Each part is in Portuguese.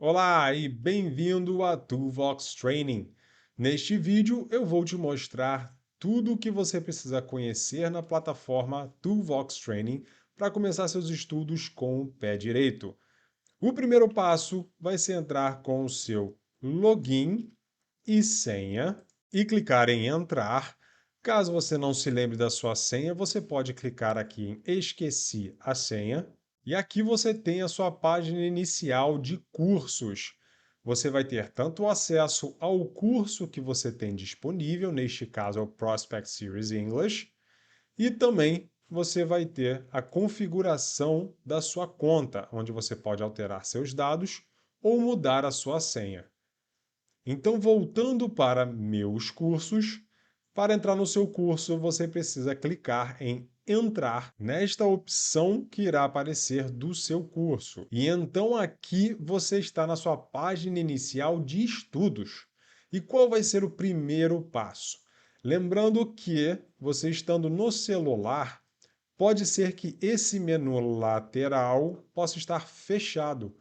Olá e bem-vindo a Toolbox Training. Neste vídeo eu vou te mostrar tudo o que você precisa conhecer na plataforma Toolbox Training para começar seus estudos com o pé direito. O primeiro passo vai ser entrar com o seu login e senha e clicar em entrar. Caso você não se lembre da sua senha, você pode clicar aqui em esqueci a senha. E aqui você tem a sua página inicial de cursos. Você vai ter tanto acesso ao curso que você tem disponível, neste caso é o Prospect Series English, e também você vai ter a configuração da sua conta, onde você pode alterar seus dados ou mudar a sua senha. Então, voltando para meus cursos, para entrar no seu curso, você precisa clicar em entrar nesta opção que irá aparecer do seu curso. E então aqui você está na sua página inicial de estudos. E qual vai ser o primeiro passo? Lembrando que você estando no celular, pode ser que esse menu lateral possa estar fechado.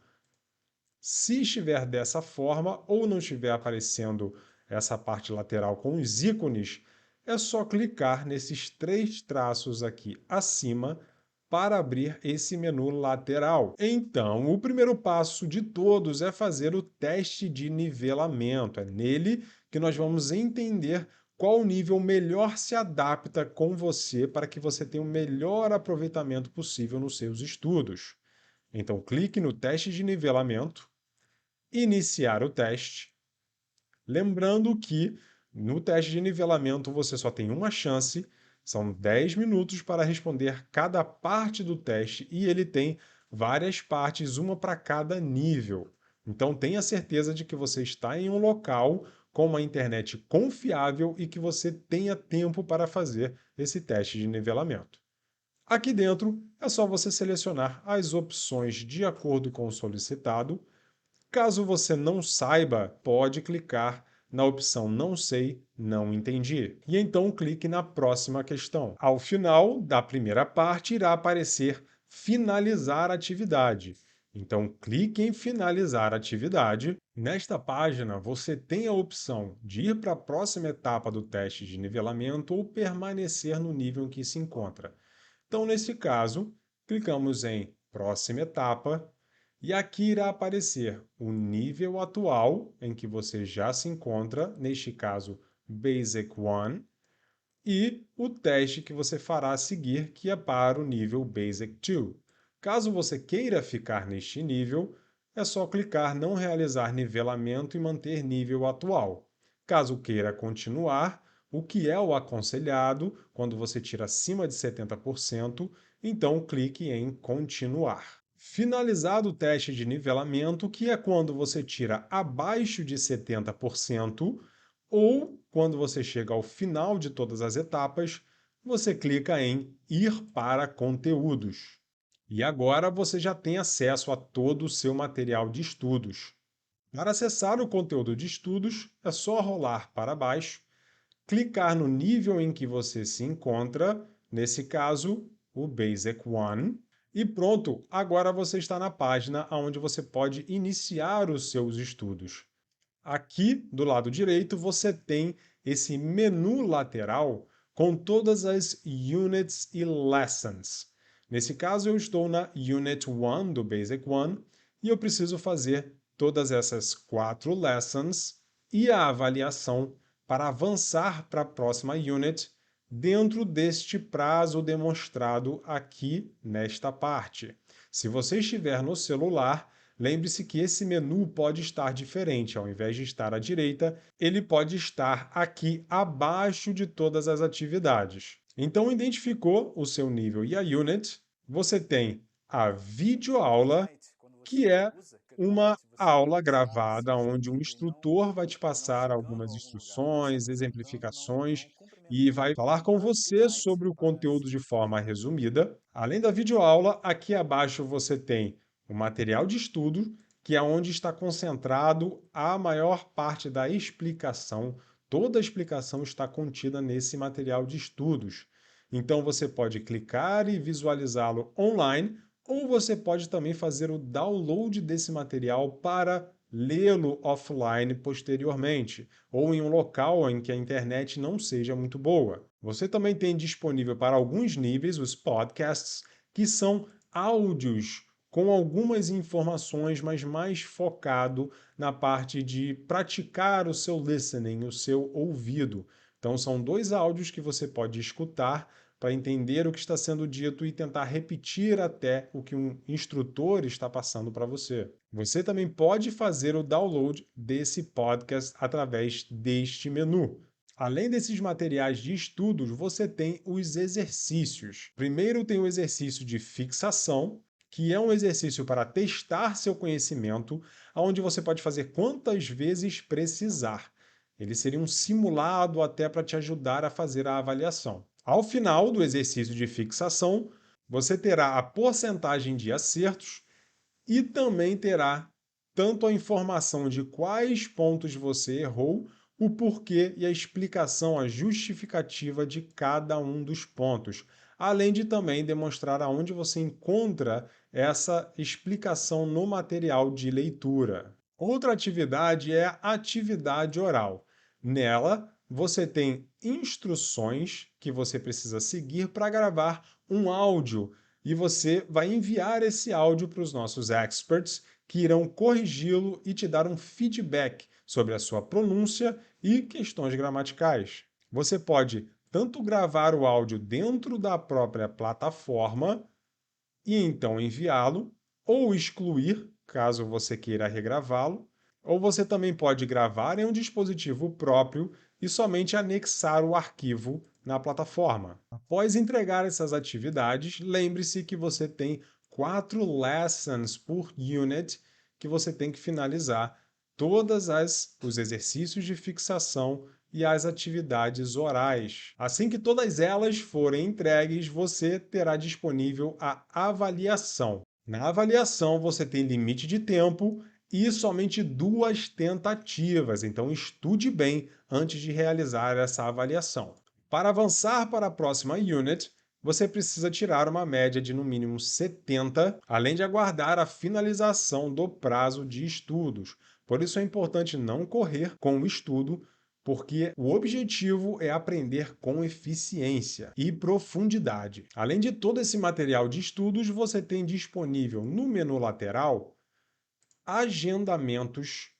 Se estiver dessa forma ou não estiver aparecendo essa parte lateral com os ícones, é só clicar nesses três traços aqui acima para abrir esse menu lateral. Então, o primeiro passo de todos é fazer o teste de nivelamento. É nele que nós vamos entender qual nível melhor se adapta com você para que você tenha o melhor aproveitamento possível nos seus estudos. Então, clique no teste de nivelamento, iniciar o teste. Lembrando que no teste de nivelamento você só tem uma chance, são 10 minutos para responder cada parte do teste e ele tem várias partes, uma para cada nível. Então tenha certeza de que você está em um local com uma internet confiável e que você tenha tempo para fazer esse teste de nivelamento. Aqui dentro é só você selecionar as opções de acordo com o solicitado. Caso você não saiba, pode clicar na opção Não sei, não entendi. E então clique na próxima questão. Ao final da primeira parte, irá aparecer Finalizar atividade. Então clique em Finalizar atividade. Nesta página, você tem a opção de ir para a próxima etapa do teste de nivelamento ou permanecer no nível em que se encontra. Então, nesse caso, clicamos em Próxima etapa. E aqui irá aparecer o nível atual em que você já se encontra, neste caso Basic 1, e o teste que você fará a seguir, que é para o nível Basic 2. Caso você queira ficar neste nível, é só clicar Não realizar nivelamento e manter nível atual. Caso queira continuar, o que é o aconselhado, quando você tira acima de 70%, então clique em Continuar. Finalizado o teste de nivelamento, que é quando você tira abaixo de 70%, ou quando você chega ao final de todas as etapas, você clica em Ir para Conteúdos. E agora você já tem acesso a todo o seu material de estudos. Para acessar o conteúdo de estudos, é só rolar para baixo, clicar no nível em que você se encontra, nesse caso, o Basic 1, e pronto, agora você está na página onde você pode iniciar os seus estudos. Aqui do lado direito você tem esse menu lateral com todas as units e lessons. Nesse caso eu estou na Unit 1 do Basic 1 e eu preciso fazer todas essas 4 lessons e a avaliação para avançar para a próxima unit dentro deste prazo demonstrado aqui nesta parte. Se você estiver no celular, lembre-se que esse menu pode estar diferente. Ao invés de estar à direita, ele pode estar aqui abaixo de todas as atividades. Então, identificou o seu nível e a unit, você tem a videoaula, que é uma aula gravada onde um instrutor vai te passar algumas instruções, exemplificações e vai falar com você sobre o conteúdo de forma resumida. Além da videoaula, aqui abaixo você tem o material de estudo, que é onde está concentrado a maior parte da explicação. Toda a explicação está contida nesse material de estudos. Então você pode clicar e visualizá-lo online ou você pode também fazer o download desse material para lê-lo offline posteriormente, ou em um local em que a internet não seja muito boa. Você também tem disponível para alguns níveis os podcasts, que são áudios com algumas informações, mas mais focado na parte de praticar o seu listening, o seu ouvido. Então, são 2 áudios que você pode escutar para entender o que está sendo dito e tentar repetir até o que um instrutor está passando para você. Você também pode fazer o download desse podcast através deste menu. Além desses materiais de estudos, você tem os exercícios. Primeiro tem o exercício de fixação, que é um exercício para testar seu conhecimento, onde você pode fazer quantas vezes precisar. Ele seria um simulado até para te ajudar a fazer a avaliação. Ao final do exercício de fixação, você terá a porcentagem de acertos e também terá tanto a informação de quais pontos você errou, o porquê e a explicação, a justificativa de cada um dos pontos, além de também demonstrar aonde você encontra essa explicação no material de leitura. Outra atividade é a atividade oral. Nela, você tem instruções que você precisa seguir para gravar um áudio e você vai enviar esse áudio para os nossos experts, que irão corrigi-lo e te dar um feedback sobre a sua pronúncia e questões gramaticais. Você pode tanto gravar o áudio dentro da própria plataforma e então enviá-lo, ou excluir, caso você queira regravá-lo, ou você também pode gravar em um dispositivo próprio e somente anexar o arquivo na plataforma. Após entregar essas atividades, lembre-se que você tem 4 lessons por unit que você tem que finalizar todas os exercícios de fixação e as atividades orais. Assim que todas elas forem entregues, você terá disponível a avaliação. Na avaliação, você tem limite de tempo e somente 2 tentativas, então estude bem antes de realizar essa avaliação. Para avançar para a próxima unit, você precisa tirar uma média de no mínimo 70, além de aguardar a finalização do prazo de estudos. Por isso é importante não correr com o estudo, porque o objetivo é aprender com eficiência e profundidade. Além de todo esse material de estudos, você tem disponível no menu lateral agendamentos,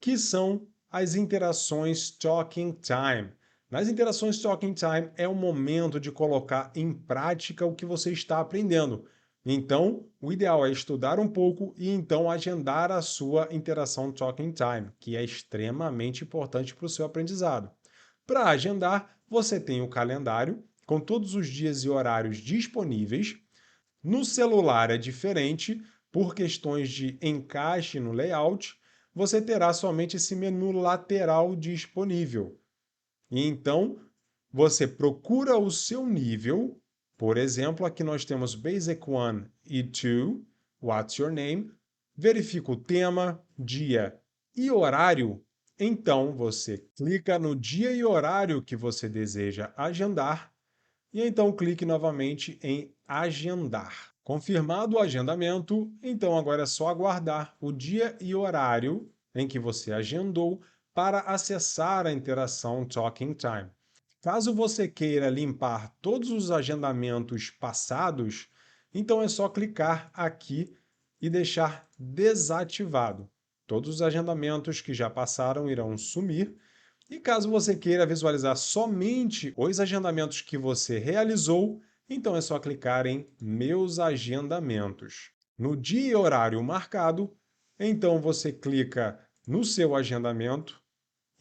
que são as interações Talking Time. Nas interações Talking Time é o momento de colocar em prática o que você está aprendendo. Então, o ideal é estudar um pouco e então agendar a sua interação Talking Time, que é extremamente importante para o seu aprendizado. Para agendar, você tem o calendário com todos os dias e horários disponíveis. No celular é diferente, por questões de encaixe no layout, você terá somente esse menu lateral disponível. E então, você procura o seu nível. Por exemplo, aqui nós temos Basic 1 e 2, What's Your Name? Verifica o tema, dia e horário. Então, você clica no dia e horário que você deseja agendar e então clique novamente em Agendar. Confirmado o agendamento, então agora é só aguardar o dia e horário em que você agendou para acessar a interação Talking Time. Caso você queira limpar todos os agendamentos passados, então é só clicar aqui e deixar desativado. Todos os agendamentos que já passaram irão sumir. E caso você queira visualizar somente os agendamentos que você realizou, então é só clicar em Meus Agendamentos. No dia e horário marcado, então você clica no seu agendamento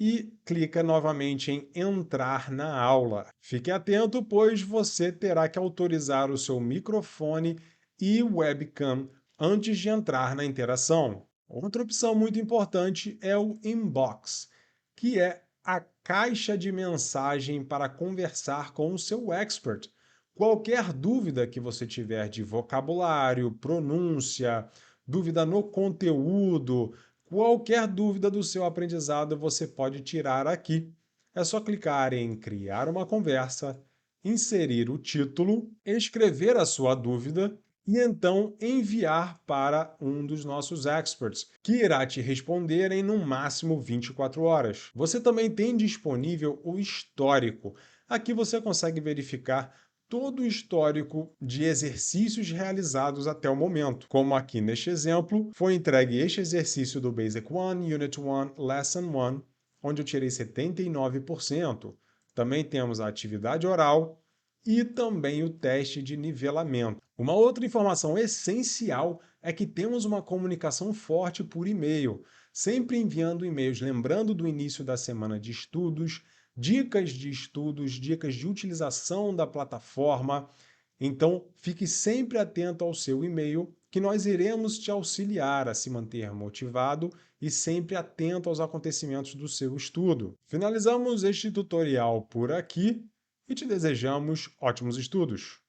e clica novamente em Entrar na aula. Fique atento, pois você terá que autorizar o seu microfone e webcam antes de entrar na interação. Outra opção muito importante é o Inbox, que é a caixa de mensagem para conversar com o seu expert. Qualquer dúvida que você tiver de vocabulário, pronúncia, dúvida no conteúdo, qualquer dúvida do seu aprendizado você pode tirar aqui. É só clicar em Criar uma conversa, inserir o título, escrever a sua dúvida e então enviar para um dos nossos experts, que irá te responder em no máximo 24 horas. Você também tem disponível o histórico. Aqui você consegue verificar todo o histórico de exercícios realizados até o momento. Como aqui neste exemplo, foi entregue este exercício do Basic 1, Unit 1, Lesson 1, onde eu tirei 79%. Também temos a atividade oral e também o teste de nivelamento. Uma outra informação essencial é que temos uma comunicação forte por e-mail, sempre enviando e-mails lembrando do início da semana de estudos, dicas de utilização da plataforma. Então, fique sempre atento ao seu e-mail, que nós iremos te auxiliar a se manter motivado e sempre atento aos acontecimentos do seu estudo. Finalizamos este tutorial por aqui e te desejamos ótimos estudos!